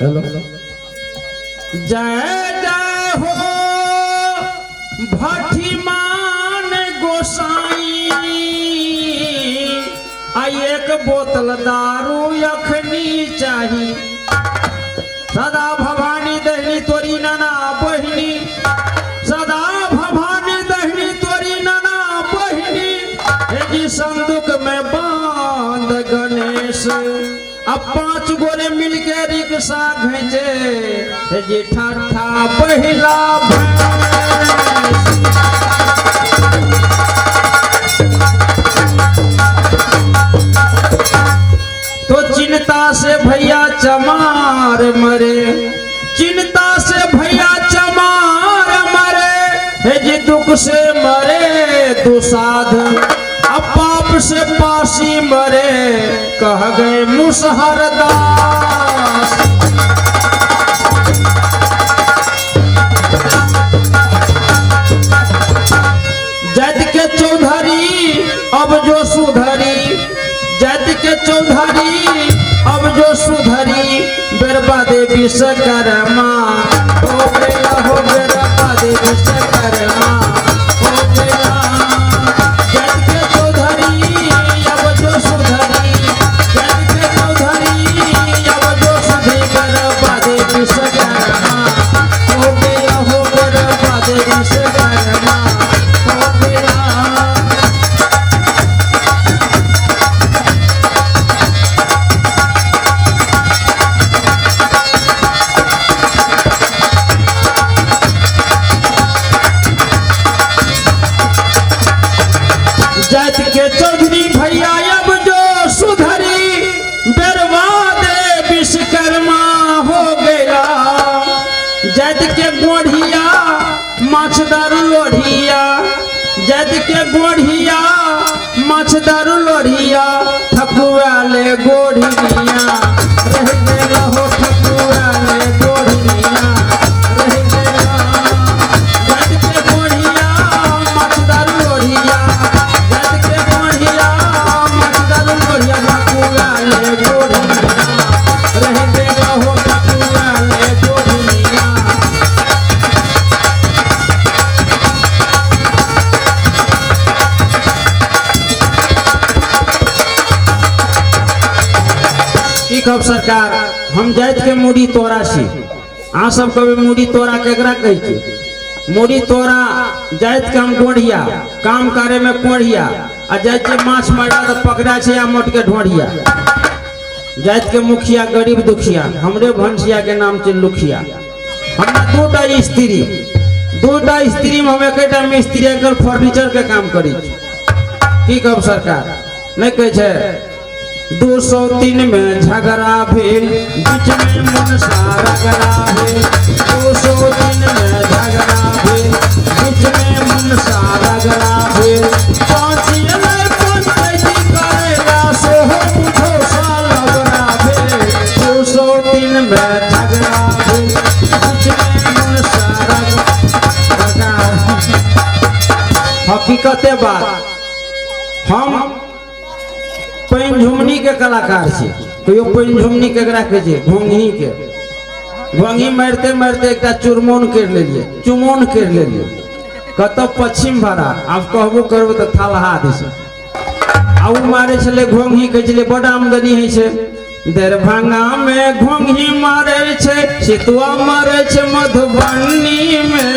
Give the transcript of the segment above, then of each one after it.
Hello जय जय हो भट्टीमान गोसाई आई एक बोतल दारू यखनी चाही सदा भवानी दहनी तोरी नना बहिनी सदा भवानी दहनी तोरी नना बहिनी जी संदूक में बांध गणेश अब 5 गोरे मिलके रिक्शा भेजे जी ठाठा पहिला तो चिंता से भैया चमार मरे चिंता से भैया चमार मरे जी दुख से मरे दुसाध अब पाप से पासी मरे कह गए मुसहर दास जद के चौधरी अब जो सुधरी जद के चौधरी अब जो सुधरी बर्बादे विश्वकर्मा हो गया हो बर्बादे विश्वकर्मा हो गया जात के चौधरी भैया अब जो सुधरी बर्बादे विश्वकर्मा हो गया जात के गोढ़िया माछदार लोढ़िया जात के गोढ़िया माछदार लोढ़िया ठकुआ ले गोढ़िया रह गया हो ठकुआ ले गोढ़िया रह गया जात के गोढ़िया माछदार लोढ़िया कब सरकार हम जात के मुड़ी तोरा सी आ सब कभी मुड़ी तोरा केकरा कह के मुड़ी तोरा जात के हम गोढ़िया काम करे में कोढ़िया आ जात के माछ मारा तो पकड़ा छे या मोट के ढोढ़िया जात के मुखिया गरीब दुखिया हमरे भंसिया के नाम से लुखिया हमरा दूटा स्त्री में हम एकटा मिस्त्री कर फर्नीचर के काम करी की कब सरकार नहीं कहे छे 203 में झगड़ा भेल बीच में मन सारा गड़ा भेल 203 में झगड़ा भेल बीच में मन सारा गड़ा भेल पंचायती करेगा सो हो मुझो साला बड़ा भेल 203 में झगड़ा भेल बीच में मन सारा गड़ा हकीकते बात हम पैन झुमनी के कलाकार छे तो पैन झुमनी केकरा कहे छे घोंघी के घोंघी मारते मारते एकटा चुरमोन कर लेलिए चुमोन कर लेलिए कतो पश्चिम भरा आप कहबो करबो त थालहा दिस आ उ मारे छले घोंघी कहे छले बड़ आमदनी है छे दरभंगा में घोंघी मारे छे सितुआ मारे छे मधुबनी में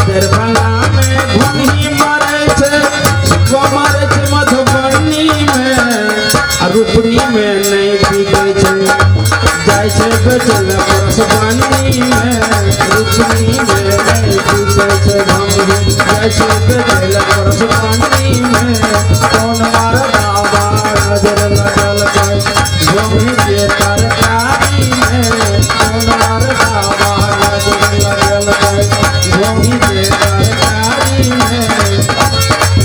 दरभंगा में घोंघी मारे छे सितुआ मारे छे मधुबनी में रूपनी में नहीं बिगड़ जाय छे गजल परसवानी में रूपनी में नहीं बिगड़ जाय छे गजल परसवानी में कौन मार दावा नजर लगल गए जोगी के तरकारी में कौन मार दावा नजर लगल गए जोगी के तरकारी में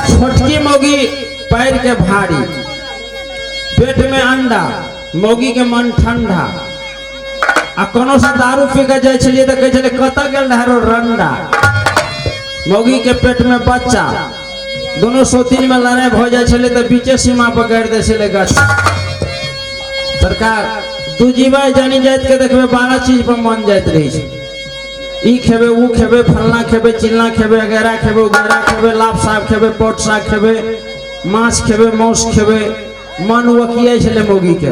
छोटकी मौगी पैर के भारी पेट में अंडा मौगी के मन ठंडा आ कोनो से दारू पी के जाय छलिए त कहे छले कत गेल रंडा मौगी के पेट में बच्चा दोनों सोतिन में लड़ाई हो जाए छले तो बीचे सीमा पर गाड़ दे छले गाछ। सरकार तू जीवा जानी जात के देखबे 12 चीज पर मन जात रही छे। ई खेबे ऊ खेबे फलना खेबे चिलना खेबे अगैरा खेबे उगैरा खेबे लाभ साग खेबे पोट साग खेबे माछ खेबे मौस खेबे। मन वकिया छले मोगी के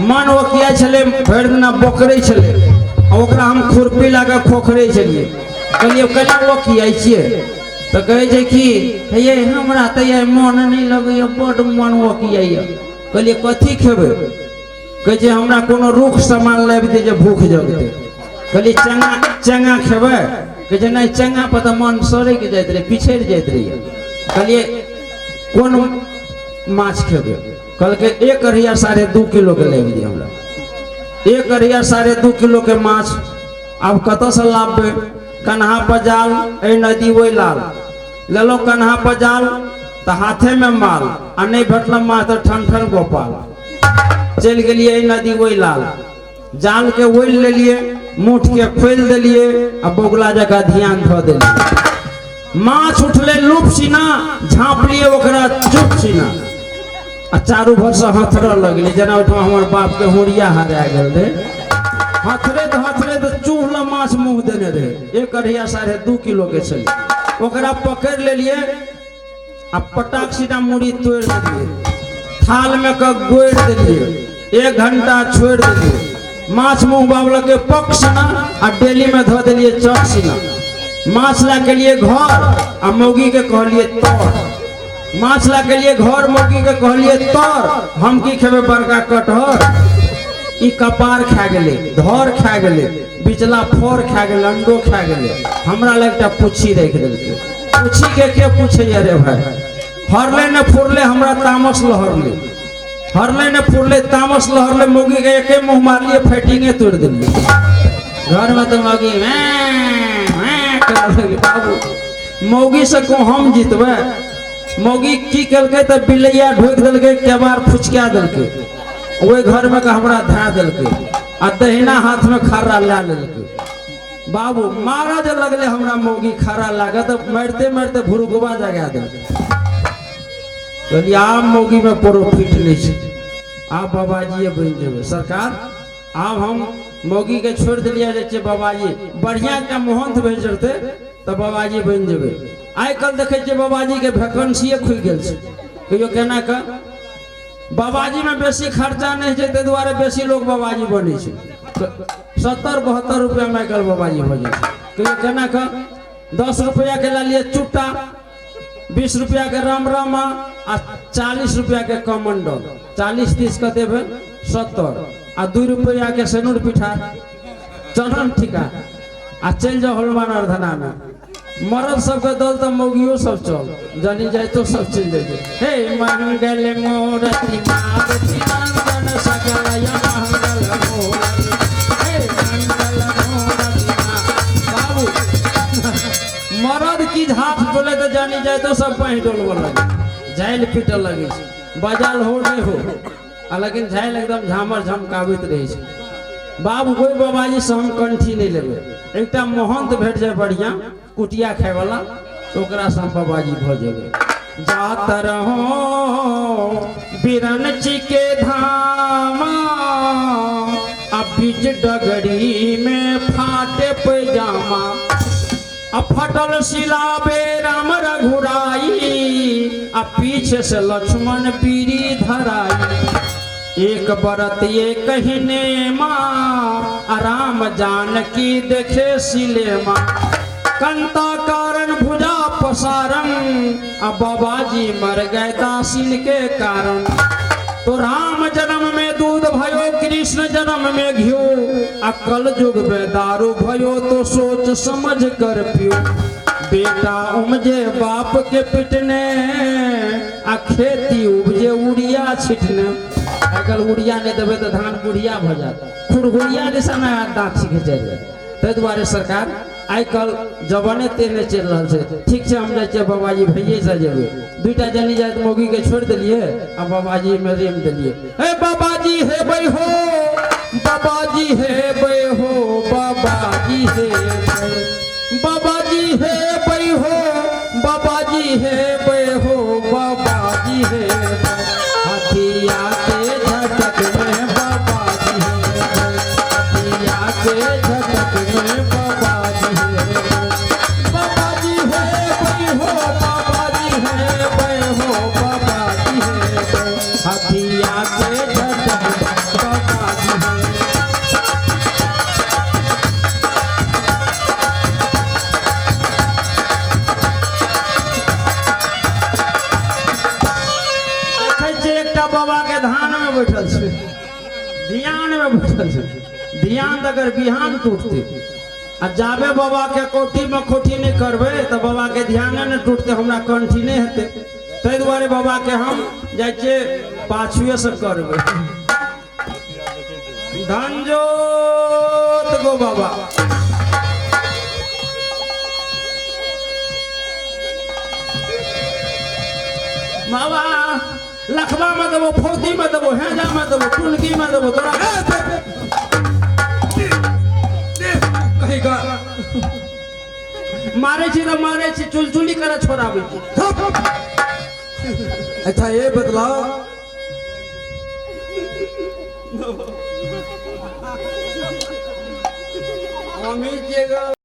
मन वकिया छले भर दिना बोकरे छले ओकरा हम खुरपी लाके खोखरे छलिए कहलिए केना वकिया छिए तो कहे छै कि हे हमरा त ये मन नहीं लगैया बड मन वकिया कहलिए कथी खेबे कहे छै हमरा कोनो रूख सामान लाबि दे जे भूख जगते कहलिए चंगा चंगा खेबे कहे छै नहीं चंगा पर त मन सड़े के जाइत रहे पिछड़ जाइत रहे कहलिए कोन माछ खेबे कहलके 1 अढ़िया 2.5 किलो के लाबि दे हमरा 1 अढ़िया 2.5 किलो के माछ अब कत से लाबे कन्हा पर जाल ए नदी वही लाल ले लो कन्हा पर जाल तो हाथे में माल आ नहीं भेटल माछ तो ठन ठन गोपाल चल गलिए नदी वही लाल जाल के वही ले लिए मुठ के खोल दिलिए आ बोगला जगह ध्यान धो दिलिए माछ उठले लूप सीना झाँप लिए ओकरा चुप सीना आ चारू भर से हथर लगले जना उठा हमर बाप के होरिया हरा गेल रे हथरे तो चूहला माछ मुंह देने रहे 1 अढ़िया 2.5 किलो के छले ओकरा पकड़ ले लिए आ पटाक सीधा मुड़ी तोड़ दिए थाल में क गोड़ दिए 1 घंटा छोड़ दिए माछ मुंह बाबला के पक्ष ना आ डेली में धो दिए चौक सीना माछ ला के लिए घर आ मौगी के कहलिए तोड़ माछ ला के लिए घर मौगी के कहलिए तोड़ हम की खेबे बड़का कटहर ई कपार खा गेले धर खा गेले बिचला फोर खा गेले अंडो खा गेले हमरा लगटा पुछी रख देलके पुछी के पूछे रे भाई हरले ने फुरले हमरा तामस लहरले हरले ने फुरले तामस लहरले मौगी के एके मुंह मारलिए फाइटिंगे तोड़ दिलिए घर में तो मौगी कर लगे बाबू मौगी से को हम जीतबे मौगी की कलके त बिलैया ढोक देलके केबार फुचका देलके ओए घर में का हमरा धा देलके आ दहिना हाथ में खर्रा ला लेलके बाबू मारा जे लगले हमरा मौगी खर्रा लागे तो मारते मारते भुरुगवा जगा देलके कहलिए आब मौगी में प्रॉफिट नहीं छै आप बाबाजी बन जेबे सरकार अब हम मौगी के छोड़ दिलिए जे बाबाजी बढ़िया का मोहंत भेज जते तो बाबाजी बन जेबे आइ कल देखे छे बाबाजी के वैकेंसी खुल गेल छै कहियो केना का बाबाजी में बेसी खर्चा नहीं है ते द्वारे बेसी लोग बाबाजी बने छे 70-72 रुपया में कल बाबाजी हो जाए कहियो केना का 10 रुपया के लिए चुट्टा 20 रुपया के राम रामा आ 40 रुपया के कमंडल 40-30 कते भेल 70 आ 2 रुपया के सेनुर पिठा चरण ठिका आ चल जाओ हनुमान अर्धना में मरद सबके दल तो मौगियो सब चल जानी जाए तो सब चल जाए हे मंगल मूर्ति मारुति नंदन सकल मंगल मूर्ति हे मंगल मूर्ति बाबू मरद की हाथ बोले तो जानी जाए तो सब पही डोलवा लगे झाइल पीटल लगे बजाल हो नहीं हो लेकिन झाइल एकदम झामर झमकावित रहे छे बाबू कोई बाबाजी से हम कंठी नहीं लेबे एकटा मोहंत भेट जाए बढ़िया कुटिया खाए वाला तो ओकरा से हम बाबाजी भ जेबे जात रहो बिरनची के धामा अब बीच डगड़ी में फाटे पैजामा अब फटल सिलाबे राम रघुराई अब पीछे से लक्ष्मण पीरी धराई एक बरत ये कहने माँ राम जानकी देखे सिलेमा कंता कारण भुजा पसारन अब बाबाजी मर गए दासिन के कारण तो राम जन्म में दूध भयो कृष्ण जन्म में घियो अकल जुग में दारू भयो तो सोच समझ कर पियो बेटा उमजे बाप के पिटने आ खेती उपजे उड़िया छिटने अगर उड़िया नहीं देवे तो धान बुढ़िया भ जाता खुरगुड़िया जैसा ना दाँत सीखे चल ताहि दुआरे सरकार आइ कल जवाने तेने चल रहा है ठीक से हम जाए बाबाजी भैये से जेबे दुईटा जनी जाए मौगी के छोड़ दिलिए आ बाबाजी में रेम दिलिए हे बाबाजी हे बई हो बाबाजी हे बई हो बाबाजी हे बाबाजी हे बई हो बाबाजी हे बई हथिया के झटक बाबा जी। बाबा के धान में बैठल छे, ध्यान में बैठल छे। ध्यान अगर बिहान टूटते आ जाबे बाबा के कोठी में खोठी नहीं करबे तो बाबा के ध्यान नहीं टूटते, हमरा कंठी नहीं हेते। ताहि दुआरे बाबा के हम जाय छे पाछुए से करबे। धनजोत गो बाबा। बाबा लखवा में देवो, फोती में देवो, हेजा में देवो, टुनकी में देवो, तोरा कहेगा मारे छी तो मारे छी, चुलचुली करे छोड़ाबे छी। अच्छा ये बतलाओ, अमित जी